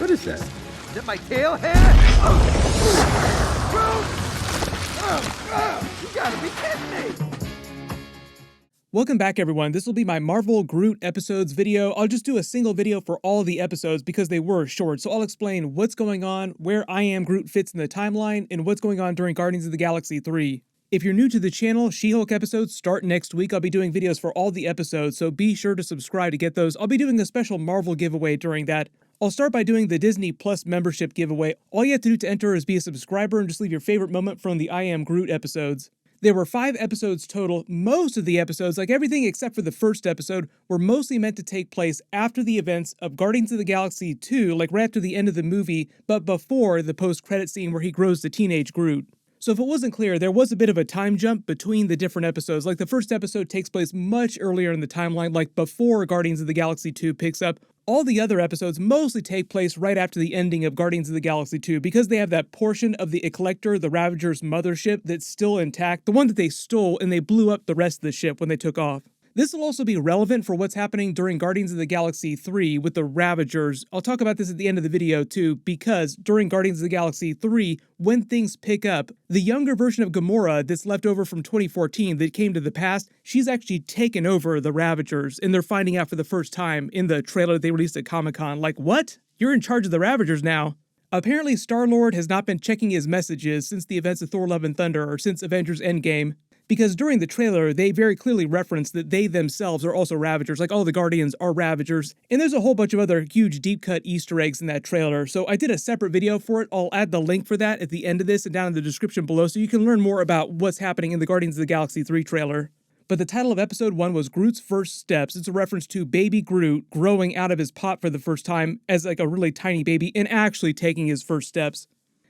What is that? Is it my tail hair? You gotta be kidding me! Welcome back, everyone. This will be my Marvel Groot episodes video. I'll just do a single video for all the episodes because they were short. So I'll explain what's going on, where I Am Groot fits in the timeline, and what's going on during Guardians of the Galaxy 3. If you're new to the channel, She-Hulk episodes start next week. I'll be doing videos for all the episodes, so be sure to subscribe to get those. I'll be doing a special Marvel giveaway during that. I'll start by doing the Disney Plus membership giveaway. All you have to do to enter is be a subscriber and just leave your favorite moment from the I Am Groot episodes. There were 5 episodes total. Most of the episodes, like everything except for the first episode, were mostly meant to take place after the events of Guardians of the Galaxy 2, like right after the end of the movie, but before the post-credit scene where he grows to teenage Groot. So if it wasn't clear, there was a bit of a time jump between the different episodes. Like the first episode takes place much earlier in the timeline, like before Guardians of the Galaxy 2 picks up. All the other episodes mostly take place right after the ending of Guardians of the Galaxy 2 because they have that portion of the Collector, the Ravager's mothership, that's still intact, the one that they stole and they blew up the rest of the ship when they took off. This will also be relevant for what's happening during Guardians of the Galaxy 3 with the Ravagers. I'll talk about this at the end of the video too, because during Guardians of the Galaxy 3, when things pick up, the younger version of Gamora that's left over from 2014 that came to the past, she's actually taken over the Ravagers, and they're finding out for the first time in the trailer they released at Comic-Con. Like, what? You're in charge of the Ravagers now. Apparently, Star-Lord has not been checking his messages since the events of Thor: Love and Thunder, or since Avengers Endgame. Because during the trailer, they very clearly reference that they themselves are also Ravagers, like all the Guardians are Ravagers. And there's a whole bunch of other huge deep-cut Easter eggs in that trailer, so I did a separate video for it. I'll add the link for that at the end of this and down in the description below so you can learn more about what's happening in the Guardians of the Galaxy 3 trailer. But the title of episode 1 was Groot's First Steps. It's a reference to baby Groot growing out of his pot for the first time as like a really tiny baby and actually taking his first steps.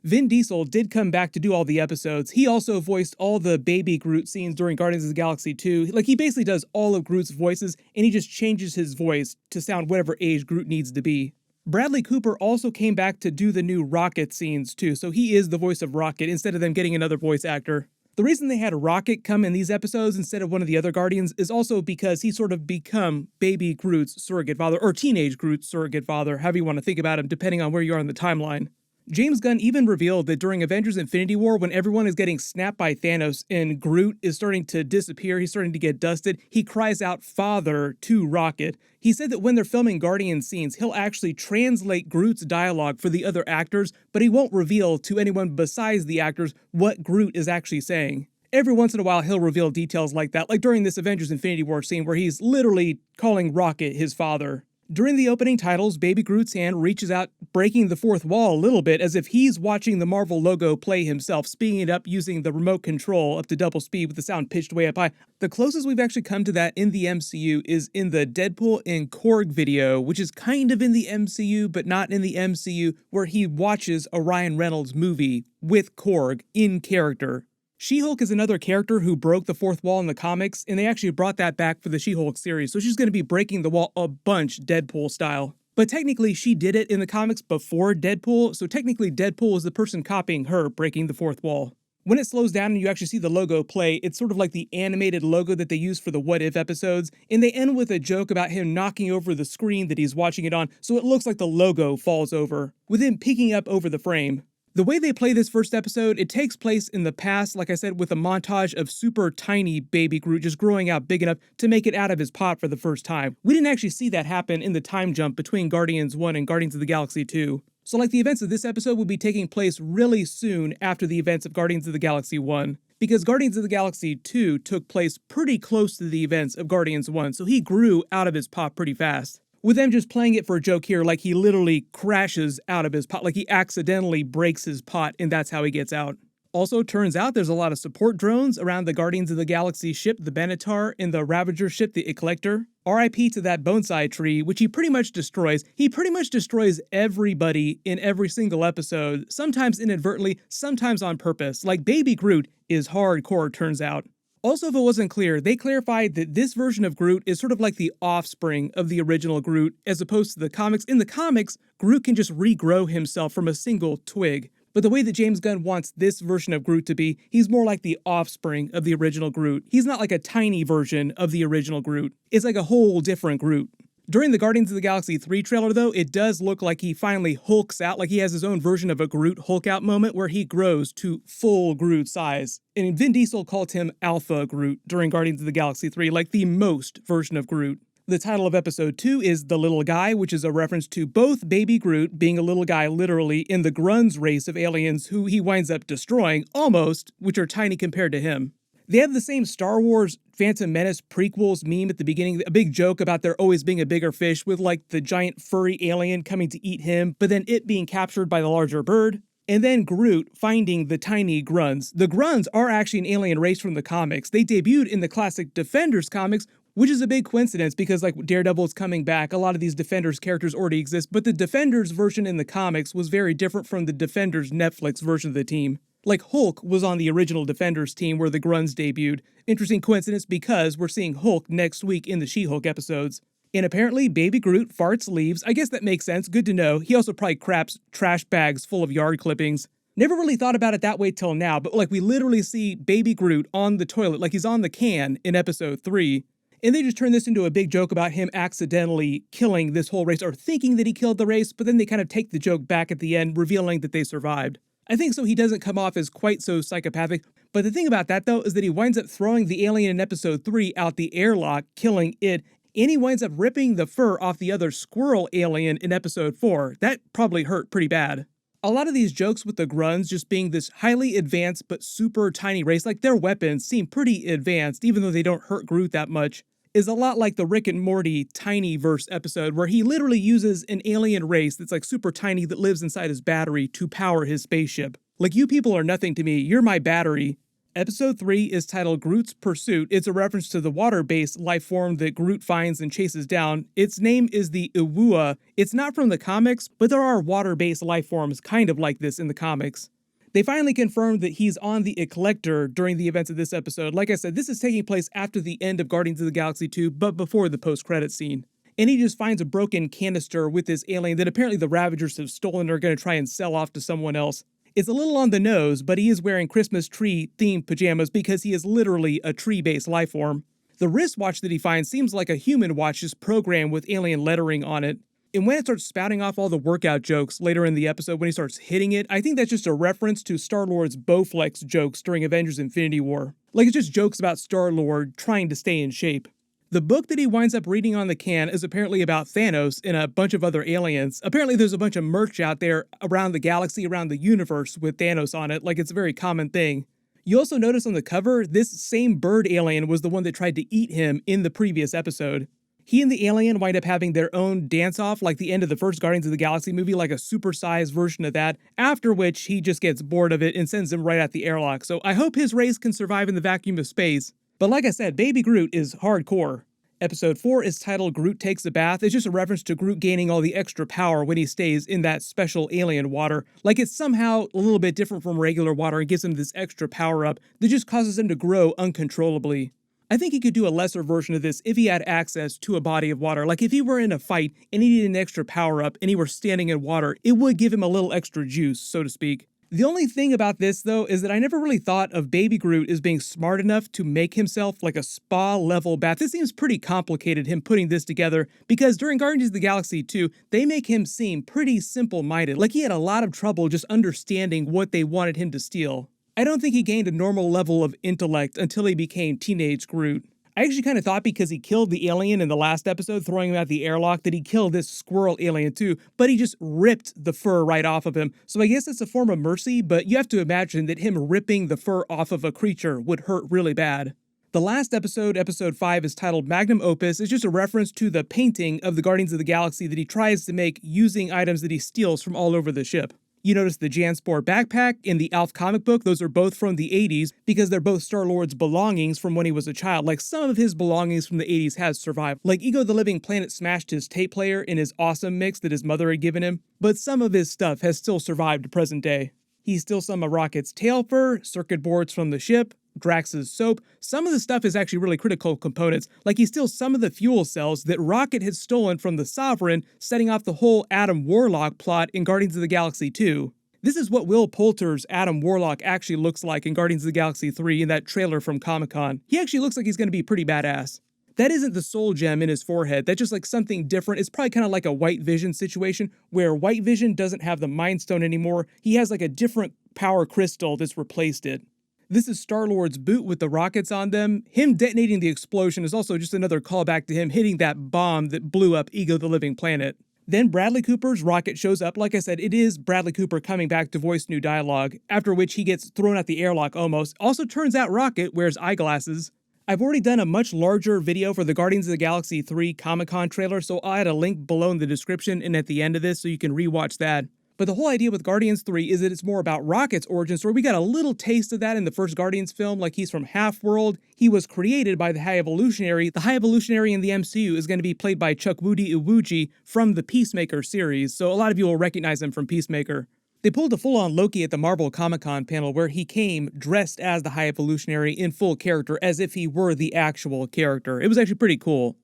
Vin Diesel did come back to do all the episodes. He also voiced all the baby Groot scenes during Guardians of the Galaxy 2. Like, he basically does all of Groot's voices, and he just changes his voice to sound whatever age Groot needs to be. Bradley Cooper also came back to do the new Rocket scenes too, so he is the voice of Rocket instead of them getting another voice actor. The reason they had Rocket come in these episodes instead of one of the other Guardians is also because he's sort of become baby Groot's surrogate father, or teenage Groot's surrogate father, however you want to think about him, depending on where you are in the timeline. James Gunn even revealed that during Avengers Infinity War, when everyone is getting snapped by Thanos and Groot is starting to disappear, he's starting to get dusted, he cries out "Father" to Rocket. He said that when they're filming Guardian scenes, he'll actually translate Groot's dialogue for the other actors, but he won't reveal to anyone besides the actors what Groot is actually saying. Every once in a while, he'll reveal details like that, like during this Avengers Infinity War scene where he's literally calling Rocket his father. During the opening titles, Baby Groot's hand reaches out, breaking the fourth wall a little bit as if he's watching the Marvel logo play himself, speeding it up using the remote control up to double speed with the sound pitched way up high. The closest we've actually come to that in the MCU is in the Deadpool and Korg video, which is kind of in the MCU, but not in the MCU, where he watches a Ryan Reynolds movie with Korg in character. She-Hulk is another character who broke the fourth wall in the comics, and they actually brought that back for the She-Hulk series, so she's going to be breaking the wall a bunch Deadpool style. But technically, she did it in the comics before Deadpool, so technically Deadpool is the person copying her breaking the fourth wall. When it slows down and you actually see the logo play, it's sort of like the animated logo that they use for the What If episodes, and they end with a joke about him knocking over the screen that he's watching it on, so it looks like the logo falls over, with him picking up over the frame. The way they play this first episode, it takes place in the past, like I said, with a montage of super tiny baby Groot just growing out big enough to make it out of his pot for the first time. We didn't actually see that happen in the time jump between Guardians 1 and Guardians of the Galaxy 2. So like the events of this episode will be taking place really soon after the events of Guardians of the Galaxy 1. Because Guardians of the Galaxy 2 took place pretty close to the events of Guardians 1, so he grew out of his pot pretty fast. With them just playing it for a joke here, like he literally crashes out of his pot, like he accidentally breaks his pot, and that's how he gets out. Also, turns out there's a lot of support drones around the Guardians of the Galaxy ship, the Benatar, and the Ravager ship, the Collector. RIP to that bonsai tree, which he pretty much destroys. He pretty much destroys everybody in every single episode, sometimes inadvertently, sometimes on purpose. Like Baby Groot is hardcore, turns out. Also, if it wasn't clear, they clarified that this version of Groot is sort of like the offspring of the original Groot, as opposed to the comics. In the comics, Groot can just regrow himself from a single twig. But the way that James Gunn wants this version of Groot to be, he's more like the offspring of the original Groot. He's not like a tiny version of the original Groot. It's like a whole different Groot. During the Guardians of the Galaxy 3 trailer, though, it does look like he finally hulks out, like he has his own version of a Groot Hulk out moment where he grows to full Groot size. And Vin Diesel called him Alpha Groot during Guardians of the Galaxy 3, like the most version of Groot. The title of episode 2 is The Little Guy, which is a reference to both Baby Groot being a little guy literally in the Grunz race of aliens who he winds up destroying, almost, which are tiny compared to him. They have the same Star Wars Phantom Menace prequels meme at the beginning, a big joke about there always being a bigger fish with like the giant furry alien coming to eat him, but then it being captured by the larger bird. And then Groot finding the tiny Grunz. The Grunz are actually an alien race from the comics. They debuted in the classic Defenders comics, which is a big coincidence because like Daredevil is coming back, a lot of these Defenders characters already exist, but the Defenders version in the comics was very different from the Defenders Netflix version of the team. Like Hulk was on the original Defenders team where the Grunz debuted. Interesting coincidence because we're seeing Hulk next week in the She-Hulk episodes. And apparently Baby Groot farts leaves. I guess that makes sense, good to know. He also probably craps trash bags full of yard clippings. Never really thought about it that way till now, but like we literally see Baby Groot on the toilet, like he's on the can in episode 3. And they just turn this into a big joke about him accidentally killing this whole race or thinking that he killed the race, but then they kind of take the joke back at the end, revealing that they survived. I think so he doesn't come off as quite so psychopathic, but the thing about that though is that he winds up throwing the alien in episode 3 out the airlock, killing it, and he winds up ripping the fur off the other squirrel alien in episode 4. That probably hurt pretty bad. A lot of these jokes with the Grunz just being this highly advanced but super tiny race, like their weapons seem pretty advanced even though they don't hurt Groot that much, is a lot like the Rick and Morty Tinyverse episode where he literally uses an alien race that's like super tiny that lives inside his battery to power his spaceship. Like, you people are nothing to me, you're my battery. Episode 3 is titled Groot's Pursuit. It's a reference to the water-based life form that Groot finds and chases down. Its name is the Iwua. It's not from the comics, but there are water-based life forms kind of like this in the comics. They finally confirmed that he's on the Eclector during the events of this episode. Like I said, this is taking place after the end of Guardians of the Galaxy 2, but before the post-credit scene. And he just finds a broken canister with this alien that apparently the Ravagers have stolen and are going to try and sell off to someone else. It's a little on the nose, but he is wearing Christmas tree-themed pajamas because he is literally a tree-based life form. The wristwatch that he finds seems like a human watch just programmed with alien lettering on it. And when it starts spouting off all the workout jokes later in the episode, when he starts hitting it, I think that's just a reference to Star-Lord's Bowflex jokes during Avengers Infinity War. Like, it's just jokes about Star-Lord trying to stay in shape. The book that he winds up reading on the can is apparently about Thanos and a bunch of other aliens. Apparently there's a bunch of merch out there around the galaxy, around the universe with Thanos on it, like it's a very common thing. You also notice on the cover, this same bird alien was the one that tried to eat him in the previous episode. He and the alien wind up having their own dance-off like the end of the first Guardians of the Galaxy movie, like a supersized version of that, after which he just gets bored of it and sends him right out the airlock. So I hope his race can survive in the vacuum of space. But like I said, Baby Groot is hardcore. Episode 4 is titled Groot Takes a Bath. It's just a reference to Groot gaining all the extra power when he stays in that special alien water. Like it's somehow a little bit different from regular water and gives him this extra power up that just causes him to grow uncontrollably. I think he could do a lesser version of this if he had access to a body of water. Like if he were in a fight and he needed an extra power up and he were standing in water, it would give him a little extra juice, so to speak. The only thing about this, though, is that I never really thought of Baby Groot as being smart enough to make himself like a spa-level bath. It seems pretty complicated, him putting this together, because during Guardians of the Galaxy 2, they make him seem pretty simple-minded, like he had a lot of trouble just understanding what they wanted him to steal. I don't think he gained a normal level of intellect until he became Teenage Groot. I actually kind of thought because he killed the alien in the last episode, throwing him out the airlock, that he killed this squirrel alien too, but he just ripped the fur right off of him. So I guess it's a form of mercy, but you have to imagine that him ripping the fur off of a creature would hurt really bad. The last episode, episode 5, is titled Magnum Opus. It's just a reference to the painting of the Guardians of the Galaxy that he tries to make using items that he steals from all over the ship. You notice the Jansport backpack in the Alf comic book. Those are both from the 80s because they're both Star-Lord's belongings from when he was a child. Like some of his belongings from the 80s has survived. Like Ego the Living Planet smashed his tape player in his awesome mix that his mother had given him, but some of his stuff has still survived to present day. He steals some of Rocket's tail fur, circuit boards from the ship, Drax's soap. Some of the stuff is actually really critical components, like he steals some of the fuel cells that Rocket had stolen from the Sovereign, setting off the whole Adam Warlock plot in Guardians of the Galaxy 2. This is what Will Poulter's Adam Warlock actually looks like in Guardians of the Galaxy 3 in that trailer from Comic-Con. He actually looks like he's going to be pretty badass. That isn't the soul gem in his forehead. That's just like something different. It's probably kind of like a White Vision situation where White Vision doesn't have the Mind Stone anymore. He has like a different power crystal that's replaced it. This is Star-Lord's boot with the rockets on them. Him detonating the explosion is also just another callback to him hitting that bomb that blew up Ego the Living Planet. Then Bradley Cooper's rocket shows up. Like I said, it is Bradley Cooper coming back to voice new dialogue, after which he gets thrown out the airlock almost. Also turns out Rocket wears eyeglasses. I've already done a much larger video for the Guardians of the Galaxy 3 Comic-Con trailer, so I'll add a link below in the description and at the end of this so you can rewatch that. But the whole idea with Guardians 3 is that it's more about Rocket's origin story. We got a little taste of that in the first Guardians film, like he's from Half-World. He was created by the High Evolutionary. The High Evolutionary in the MCU is going to be played by Chukwudi Iwuji from the Peacemaker series, so a lot of you will recognize him from Peacemaker. They pulled a full-on Loki at the Marvel Comic-Con panel where he came dressed as the High Evolutionary in full character, as if he were the actual character. It was actually pretty cool.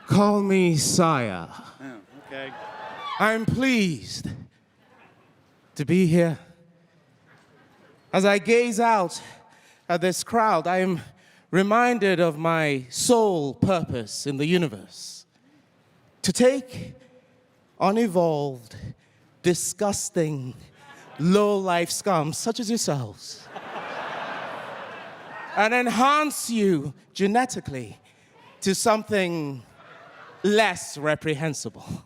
Call me Sire. Oh, okay. I'm pleased to be here. As I gaze out at this crowd, I am reminded of my sole purpose in the universe: to take unevolved, disgusting, low-life scum such as yourselves and enhance you genetically to something less reprehensible.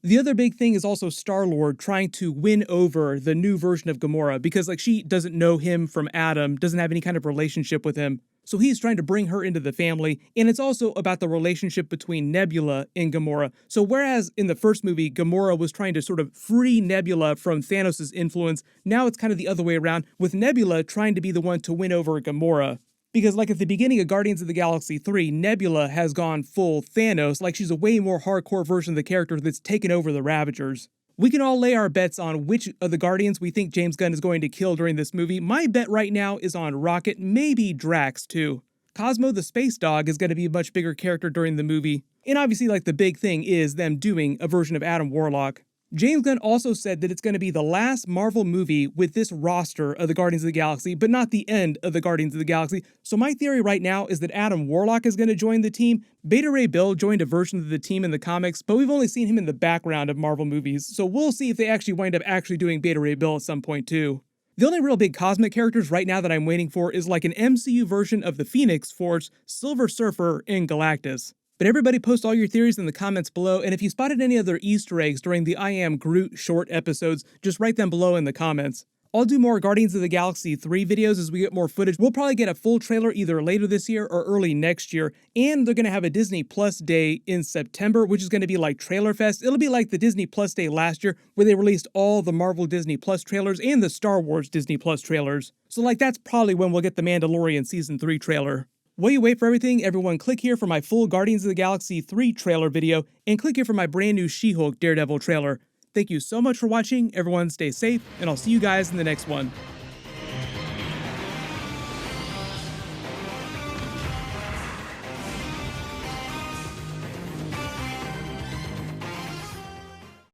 The other big thing is also Star-Lord trying to win over the new version of Gamora, because like she doesn't know him from Adam, doesn't have any kind of relationship with him. So he's trying to bring her into the family, and it's also about the relationship between Nebula and Gamora. So whereas in the first movie, Gamora was trying to sort of free Nebula from Thanos' influence, now it's kind of the other way around, with Nebula trying to be the one to win over Gamora. Because like at the beginning of Guardians of the Galaxy 3, Nebula has gone full Thanos, like she's a way more hardcore version of the character that's taken over the Ravagers. We can all lay our bets on which of the Guardians we think James Gunn is going to kill during this movie. My bet right now is on Rocket, maybe Drax too. Cosmo the Space Dog is going to be a much bigger character during the movie. And obviously like the big thing is them doing a version of Adam Warlock. James Gunn also said that it's going to be the last Marvel movie with this roster of the Guardians of the Galaxy, but not the end of the Guardians of the Galaxy. So my theory right now is that Adam Warlock is going to join the team. Beta Ray Bill joined a version of the team in the comics, but we've only seen him in the background of Marvel movies, so we'll see if they actually wind up doing Beta Ray Bill at some point too. The only real big cosmic characters right now that I'm waiting for is like an MCU version of the Phoenix Force, Silver Surfer, and Galactus. But everybody post all your theories in the comments below, and if you spotted any other Easter eggs during the I Am Groot short episodes, just write them below in the comments. I'll do more Guardians of the Galaxy 3 videos as we get more footage. We'll probably get a full trailer either later this year or early next year, and they're going to have a Disney Plus Day in September, which is going to be like Trailer Fest. It'll be like the Disney Plus Day last year, where they released all the Marvel Disney Plus trailers and the Star Wars Disney Plus trailers. So like that's probably when we'll get the Mandalorian Season 3 trailer. While you wait for everything, everyone click here for my full Guardians of the Galaxy 3 trailer video, and click here for my brand new She-Hulk Daredevil trailer. Thank you so much for watching, everyone stay safe, and I'll see you guys in the next one.